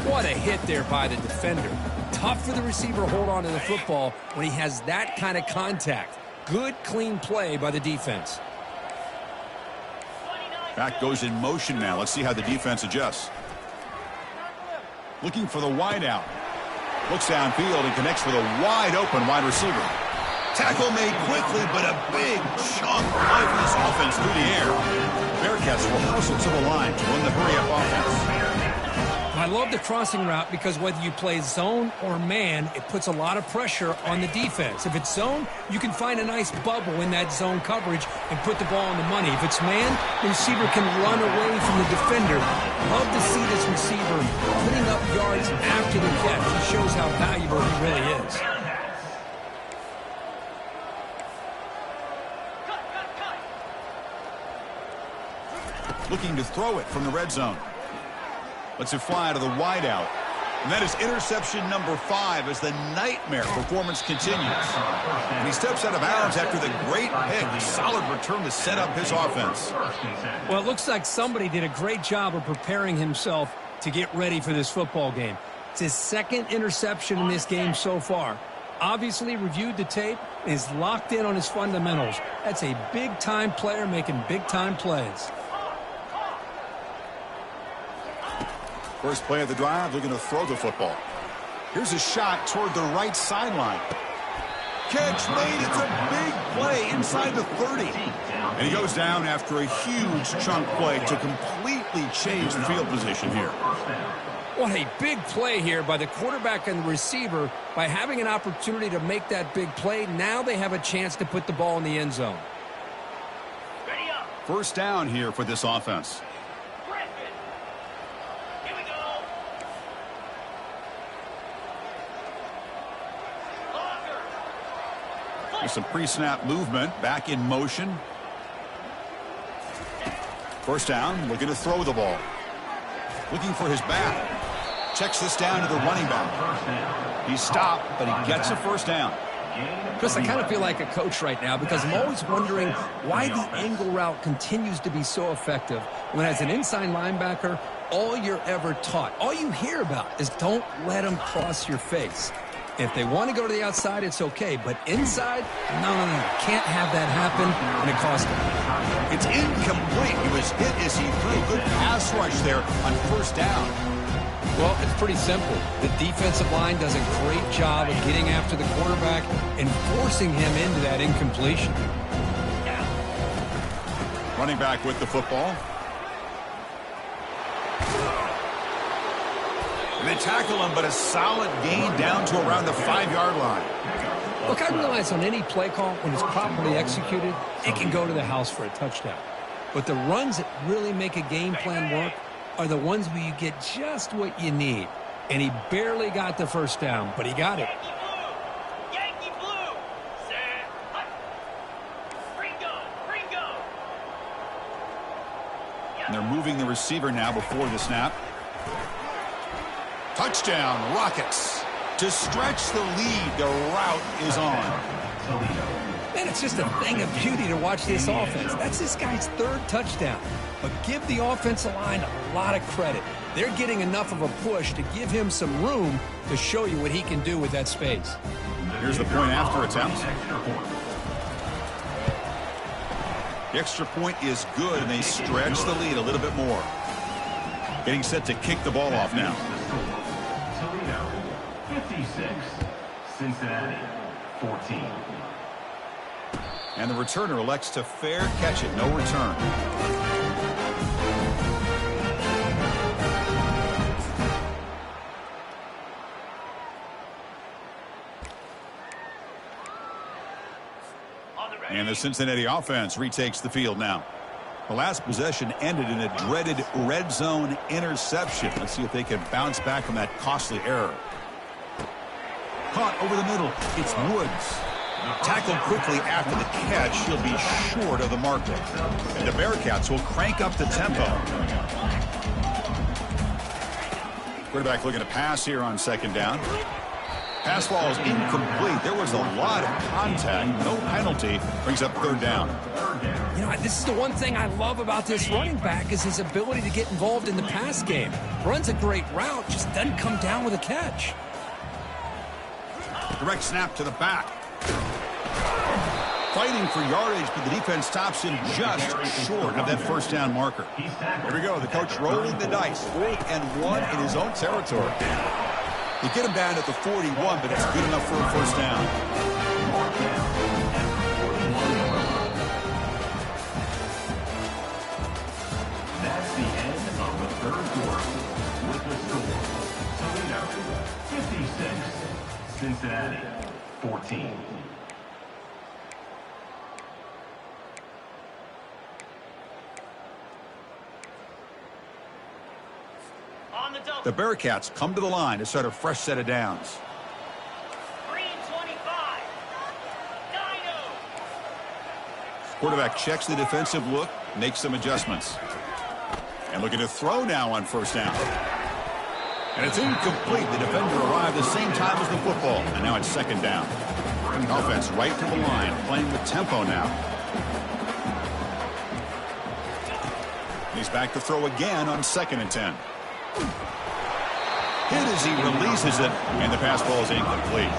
What a hit there by the defender. Tough for the receiver to hold on to the football when he has that kind of contact. Good, clean play by the defense. Back goes in motion now. Let's see how the defense adjusts. Looking for the wide out. Looks downfield and connects with a wide-open wide receiver. Tackle made quickly, but a big chunk of this offense through the air. Bearcats will hustle to the line to run the hurry-up offense. I love the crossing route because whether you play zone or man, it puts a lot of pressure on the defense. If it's zone, you can find a nice bubble in that zone coverage and put the ball on the money. If it's man, the receiver can run away from the defender. Love to see this receiver putting up yards after the catch. He shows how valuable he really is. Looking to throw it from the red zone. Lets it fly to the wide out. And that is interception number 5 as the nightmare performance continues. And he steps out of bounds after the great pick. Solid return to set up his offense. Well, it looks like somebody did a great job of preparing himself to get ready for this football game. It's his 2nd interception in this game so far. obviously reviewed the tape and is locked in on his fundamentals. That's a big-time player making big-time plays. First play of the drive, looking to throw the football. Here's a shot toward the right sideline. Catch made. It's a big play inside the 30. And he goes down after a huge chunk play to completely change the field position here. What a big play here by the quarterback and the receiver. By having an opportunity to make that big play, now they have a chance to put the ball in the end zone. Ready up. First down here for this offense. Griffin. Here we go. Longer. There's some pre-snap movement, back in motion. First down, looking to throw the ball. Looking for his back. Checks this down to the running back. He's stopped, but he gets a first down. Chris, I kind of feel like a coach right now because I'm always wondering why the angle route continues to be so effective when as an inside linebacker, all you're ever taught, all you hear about is don't let them cross your face. If they want to go to the outside, it's okay. But inside, no. Can't have that happen, and it cost him. It's incomplete. He was hit as he threw. Good pass rush there on first down. Well, it's pretty simple. The defensive line does a great job of getting after the quarterback and forcing him into that incompletion. Running back with the football. And they tackle him, but a solid gain down to around the 5-yard line. Look, I realize on any play call, when it's properly executed, it can go to the house for a touchdown. But the runs that really make a game plan work are the ones where you get just what you need. And he barely got the first down, but he got it. Yankee blue. Set. Hut. Ringo. And they're moving the receiver now before the snap. Touchdown, Rockets. To stretch the lead, the route is on. Man, it's just a thing of beauty to watch this offense. That's this guy's third touchdown. But give the offensive line a lot of credit. They're getting enough of a push to give him some room to show you what he can do with that space. Here's the point after attempt. The extra point is good, and they stretch the lead a little bit more. Getting set to kick the ball off now. Toledo, 56. Cincinnati, 14. And the returner elects to fair catch it. No return. And the Cincinnati offense retakes the field now. The last possession ended in a dreaded red zone interception. Let's see if they can bounce back from that costly error. Caught over the middle. It's Woods. Tackled quickly after the catch. He'll be short of the marker. And the Bearcats will crank up the tempo. Quarterback looking to pass here on second down. Pass ball is incomplete. There was a lot of contact. No penalty. Brings up third down. You know, this is the one thing I love about this running back is his ability to get involved in the pass game. Runs a great route, just doesn't come down with a catch. Direct snap to the back. Fighting for yardage, but the defense stops him just short of that first down marker. Here we go. The coach rolling the dice. 4th and 1 in his own territory. They get him down at the 41, but it's good enough for a first down. That's the end of the third quarter. With the score, Toledo, 56. Cincinnati, 14. The Bearcats come to the line to start a fresh set of downs. Green 25. Dino. Quarterback checks the defensive look, makes some adjustments. And looking to throw now on first down. And it's incomplete. The defender arrived the same time as the football. And now it's second down. Offense right to the line, playing with tempo now. He's back to throw again on 2nd and 10. hit as he releases it, and the pass ball is incomplete.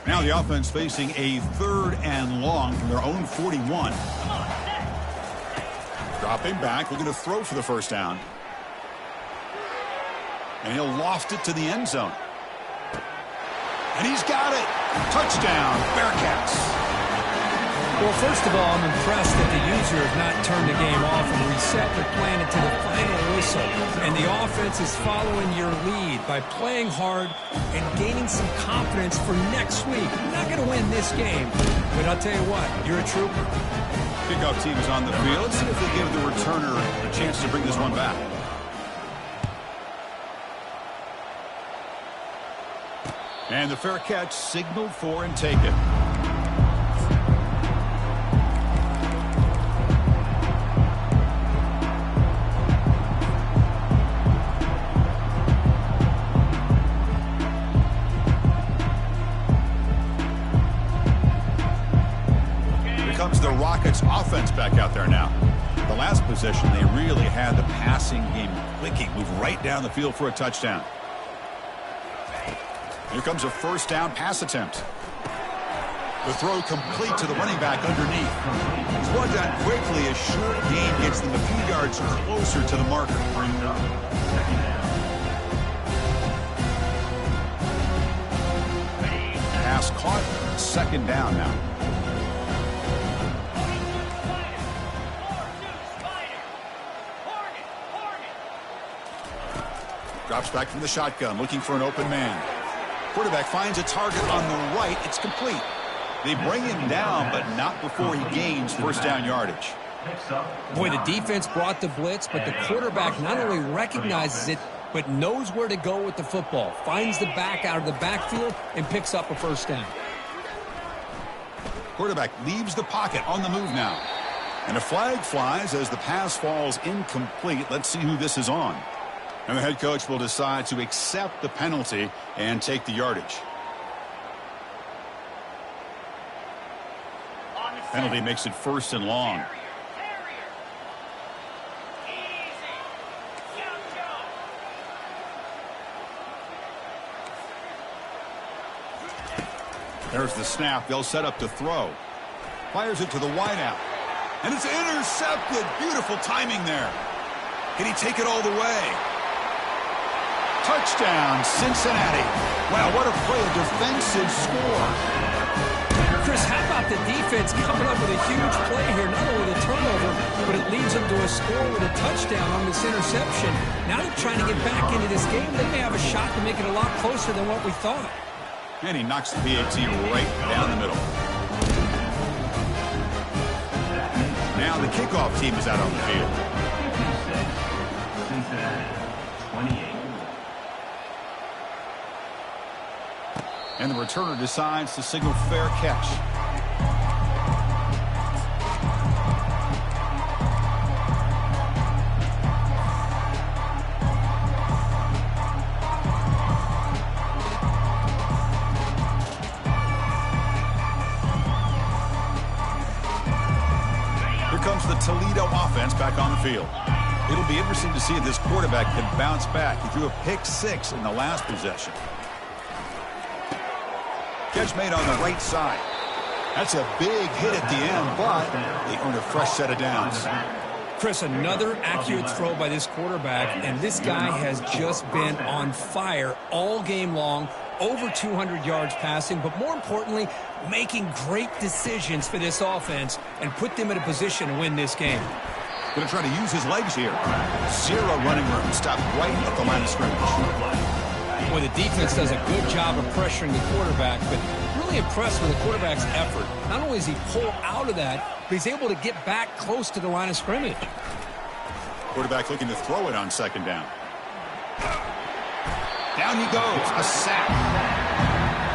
Now the offense facing a 3rd and long from their own 41. Dropping back, looking to throw for the first down. And he'll loft it to the end zone. And he's got it. Touchdown, Bearcats. Well, first of all, I'm impressed that the user has not turned the game off and reset their plan into the final whistle. And the offense is following your lead by playing hard and gaining some confidence for next week. You're not going to win this game, but I'll tell you what, you're a trooper. Kickoff team is on the field. Let's see if they give the returner a chance to bring this one back. And the fair catch signaled for and taken. Here comes the Rockets offense back out there now. The last possession, they really had the passing game clicking. Move right down the field for a touchdown. Here comes a first down pass attempt. The throw complete to the running back underneath. It's brought down quickly. A short gain gets them a few yards closer to the marker. Pass caught. 2nd down now. Drops back from the shotgun, looking for an open man. Quarterback finds a target on the right. It's complete. They bring him down, but not before he gains first down yardage. Boy, the defense brought the blitz, but the quarterback not only recognizes it, but knows where to go with the football. Finds the back out of the backfield and picks up a first down. Quarterback leaves the pocket on the move now. And a flag flies as the pass falls incomplete. Let's see who this is on. And the head coach will decide to accept the penalty and take the yardage. Penalty makes it 1st and long. There's the snap. They'll set up to throw. Fires it to the wideout. And it's intercepted. Beautiful timing there. Can he take it all the way? Touchdown, Cincinnati. Wow, what a play, a defensive score. Chris, how about the defense coming up with a huge play here? Not only the turnover, but it leads them to a score with a touchdown on this interception. Now they're trying to get back into this game. They may have a shot to make it a lot closer than what we thought. And he knocks the PAT right down the middle. Now the kickoff team is out on the field. Cincinnati, 28. And the returner decides to signal fair catch. Here comes the Toledo offense back on the field. It'll be interesting to see if this quarterback can bounce back. He threw a pick 6 in the last possession. Catch made on the right side. That's a big hit at the end, but they earned a fresh set of downs. Chris, another accurate throw by this quarterback, and this guy has just been on fire all game long, over 200 yards passing, but more importantly, making great decisions for this offense and put them in a position to win this game. Going to try to use his legs here. 0 running room. Stopped right at the line of scrimmage. Well, the defense does a good job of pressuring the quarterback, but really impressed with the quarterback's effort. Not only does he pull out of that, but he's able to get back close to the line of scrimmage. Quarterback looking to throw it on 2nd down. Down he goes. A sack.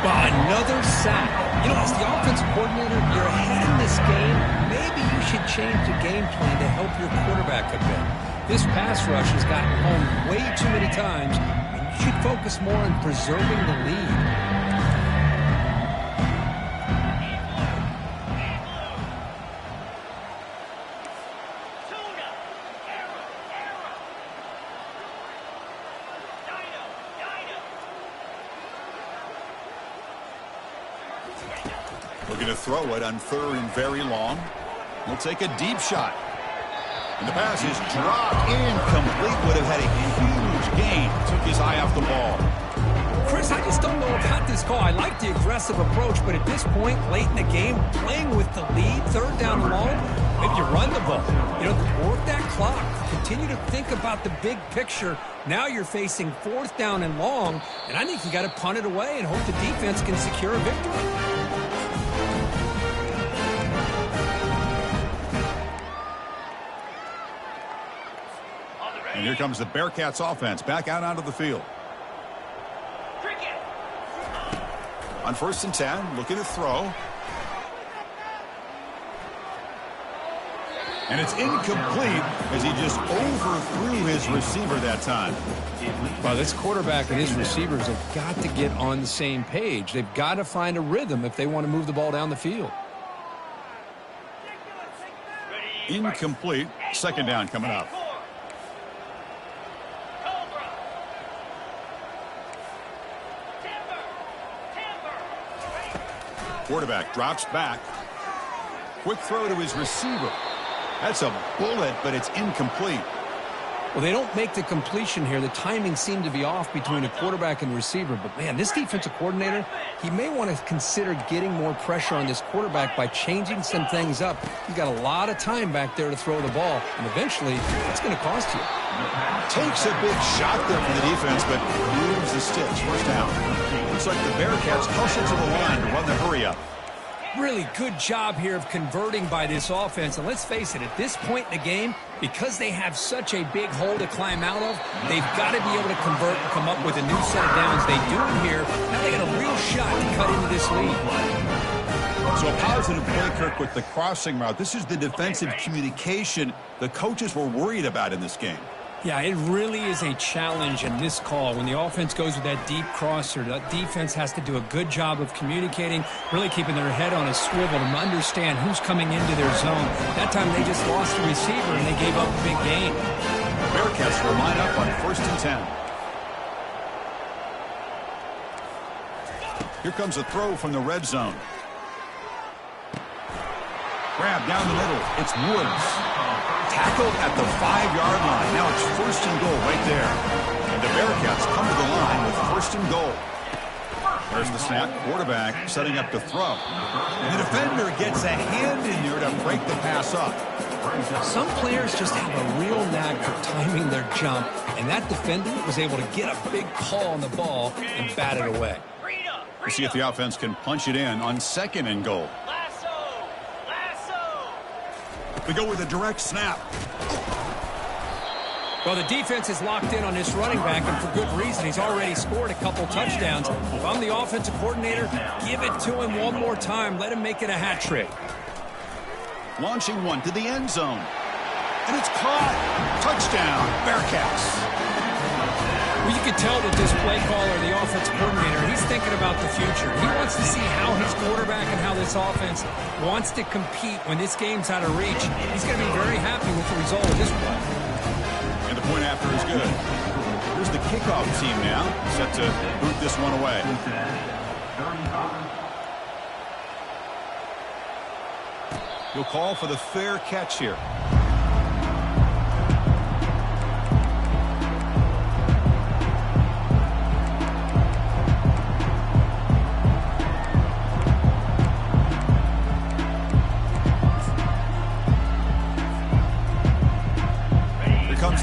Well, another sack. You know, as the offensive coordinator, you're ahead in this game. Maybe you should change the game plan to help your quarterback a bit. This pass rush has gotten home way too many times. You should focus more on preserving the lead. Looking to throw it on 3rd and very long. He'll take a deep shot. And the pass is dropped. Incomplete. Would have had a huge gain. Took his eye off the ball. Chris, I just don't know about this call. I like the aggressive approach, but at this point, late in the game, playing with the lead, 3rd down and long, maybe you run the ball. You know, work that clock. Continue to think about the big picture. Now you're facing 4th down and long, and I think you got to punt it away and hope the defense can secure a victory. And here comes the Bearcats offense back out onto the field. On 1st and 10, looking to throw. And it's incomplete as he just overthrew his receiver that time. Well, this quarterback and his receivers have got to get on the same page. They've got to find a rhythm if they want to move the ball down the field. Incomplete. 2nd down coming up. Quarterback drops back. Quick throw to his receiver. That's a bullet, but it's incomplete. Well, they don't make the completion here. The timing seemed to be off between a quarterback and receiver. But, man, this defensive coordinator, he may want to consider getting more pressure on this quarterback by changing some things up. He's got a lot of time back there to throw the ball, and eventually it's going to cost you. Takes a big shot there for the defense, but moves the sticks. 1st down. Looks like the Bearcats hustle to the line to run the hurry-up. Really good job here of converting by this offense. And let's face it, at this point in the game, because they have such a big hole to climb out of, they've got to be able to convert and come up with a new set of downs. They do it here. Now they got a real shot to cut into this lead. So a positive play, Kirk, with the crossing route. This is the defensive communication the coaches were worried about in this game. Yeah, it really is a challenge in this call. When the offense goes with that deep crosser, the defense has to do a good job of communicating, really keeping their head on a swivel to understand who's coming into their zone. That time they just lost the receiver and they gave up a big gain. Bearcats will line up on 1st and 10. Here comes a throw from the red zone. Grab down the middle. It's Woods. Tackled at the 5-yard line. Now it's 1st and goal right there. And the Bearcats come to the line with 1st and goal. There's the snap. Quarterback setting up to throw. And the defender gets a hand in there to break the pass up. Some players just have a real knack for timing their jump, and that defender was able to get a big call on the ball and bat it away. We'll see if the offense can punch it in on 2nd and goal. They go with a direct snap. Well, the defense is locked in on this running back, and for good reason. He's already scored a couple touchdowns. If I'm the offensive coordinator, give it to him one more time. Let him make it a hat trick. Launching one to the end zone. And it's caught. Touchdown, Bearcats. Well, you can tell that this play caller, the offensive coordinator, he's thinking about the future. He wants to see how his quarterback and how this offense wants to compete when this game's out of reach. He's going to be very happy with the result of this play. And the point after is good. Here's the kickoff team now, set to boot this one away. He'll call for the fair catch here.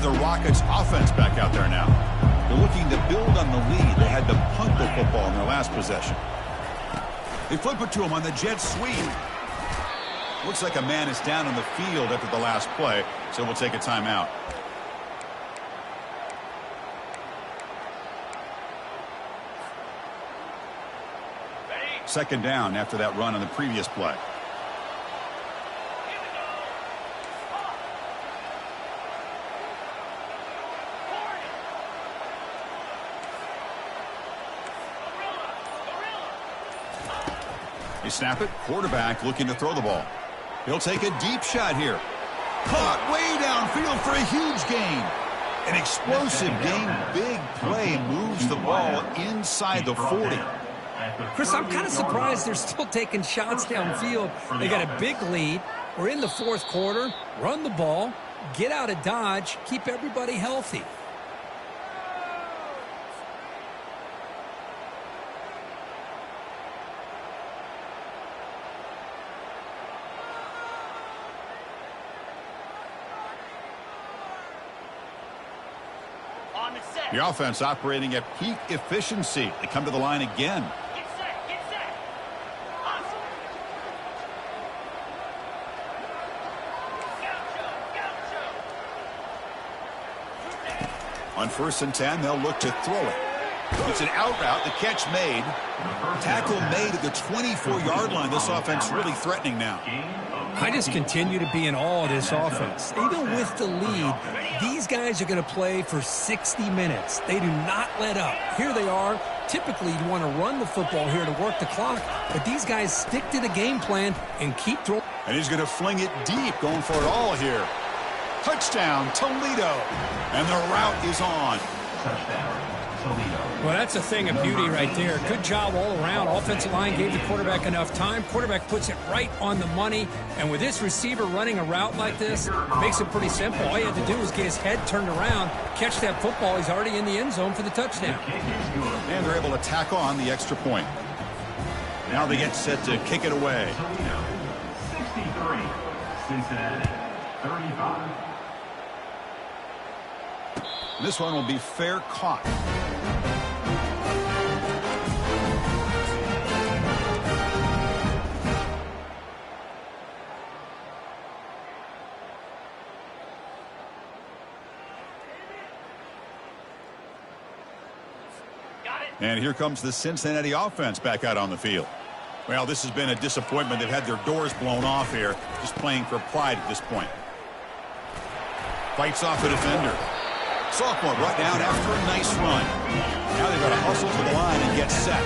The Rockets offense back out there now. They're looking to build on the lead. They had to punt the football in their last possession. They flip it to him on the jet sweep. Looks like a man is down on the field after the last play, so we'll take a timeout. Second down after that run on the previous play. They snap it. Quarterback looking to throw the ball. He'll take a deep shot here. Caught way downfield for a huge gain. An explosive gain. Big play moves the ball inside the 40. Chris, I'm kind of surprised they're still taking shots downfield. They got a big lead. We're in the fourth quarter. Run the ball. Get out of Dodge. Keep everybody healthy. On the set. The offense operating at peak efficiency. They come to the line again. Get set. Get set. Hustle. Gaucho. On 1st and 10, they'll look to throw it. It's an out route. The catch made. Tackle made at the 24-yard line. This offense really threatening now. I just continue to be in awe of this offense. Even with the lead, these guys are going to play for 60 minutes. They do not let up. Here they are. Typically, you want to run the football here to work the clock, but these guys stick to the game plan and keep throwing. And he's going to fling it deep, going for it all here. Touchdown, Toledo. And the route is on. Touchdown, Toledo. Well, that's a thing of beauty right there. Good job all around. Offensive line gave the quarterback enough time. Quarterback puts it right on the money. And with this receiver running a route like this, makes it pretty simple. All you have to do is get his head turned around, catch that football. He's already in the end zone for the touchdown. And they're able to tack on the extra point. Now they get set to kick it away. Toledo, 63. Cincinnati, 35. This one will be fair caught. And here comes the Cincinnati offense back out on the field. Well, this has been a disappointment. They've had their doors blown off here, just playing for pride at this point. Fights off the defender. Sophomore brought down after a nice run. Now they've got to hustle to the line and get set.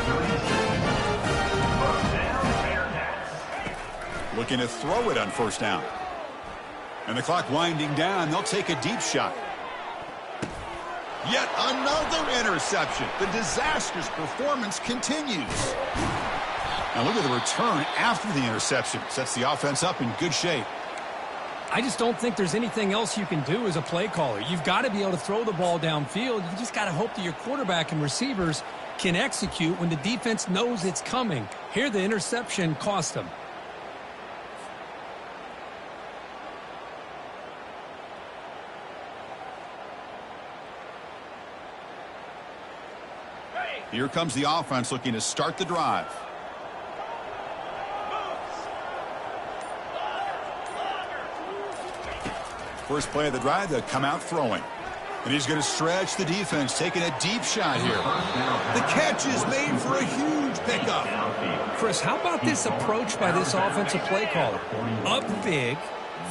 Looking to throw it on 1st down. And the clock winding down. They'll take a deep shot. Yet another interception. The disastrous performance continues. Now look at the return after the interception. Sets the offense up in good shape. I just don't think there's anything else you can do as a play caller. You've got to be able to throw the ball downfield. You just got to hope that your quarterback and receivers can execute when the defense knows it's coming. Here, the interception cost them. Here comes the offense looking to start the drive. First play of the drive, they'll come out throwing. And he's going to stretch the defense, taking a deep shot here. The catch is made for a huge pickup. Chris, how about this approach by this offensive play caller? Up big,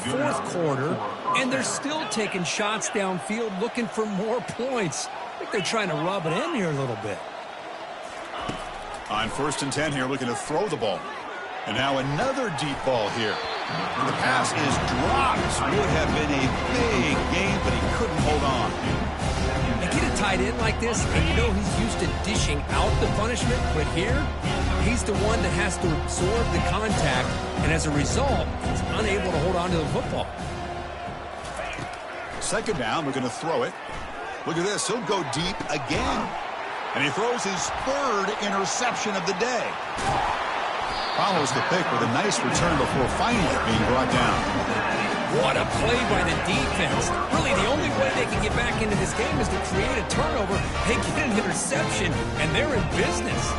fourth quarter, and they're still taking shots downfield looking for more points. I think they're trying to rub it in here a little bit. On 1st and 10 here, looking to throw the ball. And now another deep ball here. The pass is dropped. Would have been a big game, but he couldn't hold on. They get a tight end like this, and you know he's used to dishing out the punishment, but here, he's the one that has to absorb the contact, and as a result, he's unable to hold on to the football. 2nd down, we're going to throw it. Look at this. He'll go deep again. And he throws his 3rd interception of the day. Follows the pick with a nice return before finally being brought down. What a play by the defense. Really, the only way they can get back into this game is to create a turnover. They get an interception, and they're in business.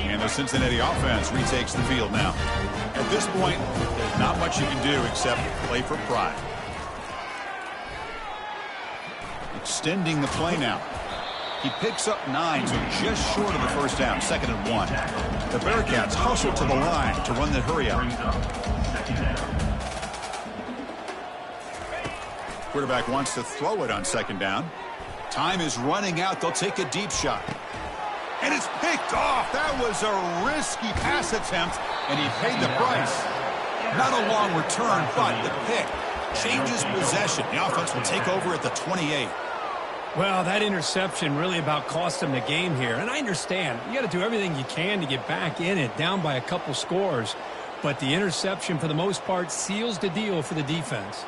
And the Cincinnati offense retakes the field now. At this point, not much you can do except play for pride. Extending the play now. He picks up 9, so just short of the 1st down, 2nd and 1. The Bearcats hustle to the line to run the hurry out. Quarterback wants to throw it on 2nd down. Time is running out. They'll take a deep shot. And it's picked off. That was a risky pass attempt, and he paid the price. Not a long return, but the pick changes possession. The offense will take over at the 28. Well, that interception really about cost him the game here. And I understand. You got to do everything you can to get back in it, down by a couple scores. But the interception, for the most part, seals the deal for the defense.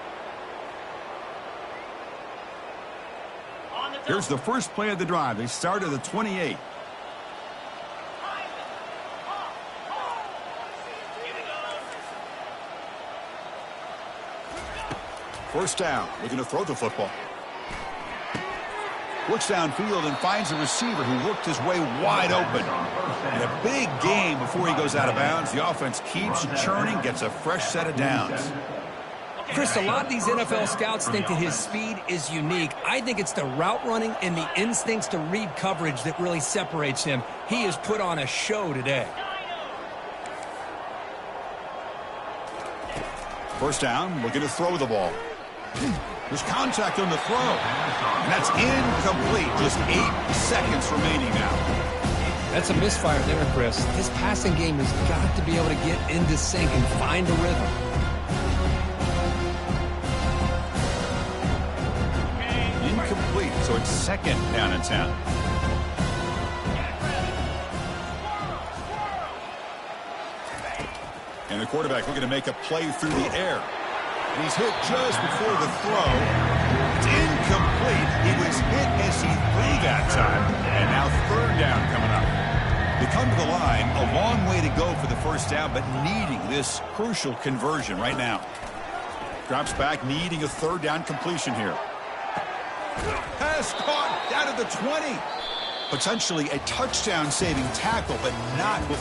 Here's the first play of the drive. They start at the 28. First down. Looking to throw the football. Looks downfield and finds a receiver who worked his way wide open. And a big game before he goes out of bounds. The offense keeps churning, gets a fresh set of downs. Chris, a lot of these NFL scouts think that his speed is unique. I think it's the route running and the instincts to read coverage that really separates him. He has put on a show today. First down, looking to throw the ball. There's contact on the throw. And that's incomplete. Just 8 seconds remaining now. That's a misfire there, Chris. This passing game has got to be able to get into sync and find a rhythm. Incomplete, so it's second down and 10. And the quarterback looking to make a play through the air. And he's hit just before the throw. It's incomplete. He was hit as he threw that time. And now third down coming up. They come to the line, a long way to go for the first down, but needing this crucial conversion right now. Drops back, needing a third down completion here. Pass caught down at the 20. Potentially a touchdown-saving tackle, but not before.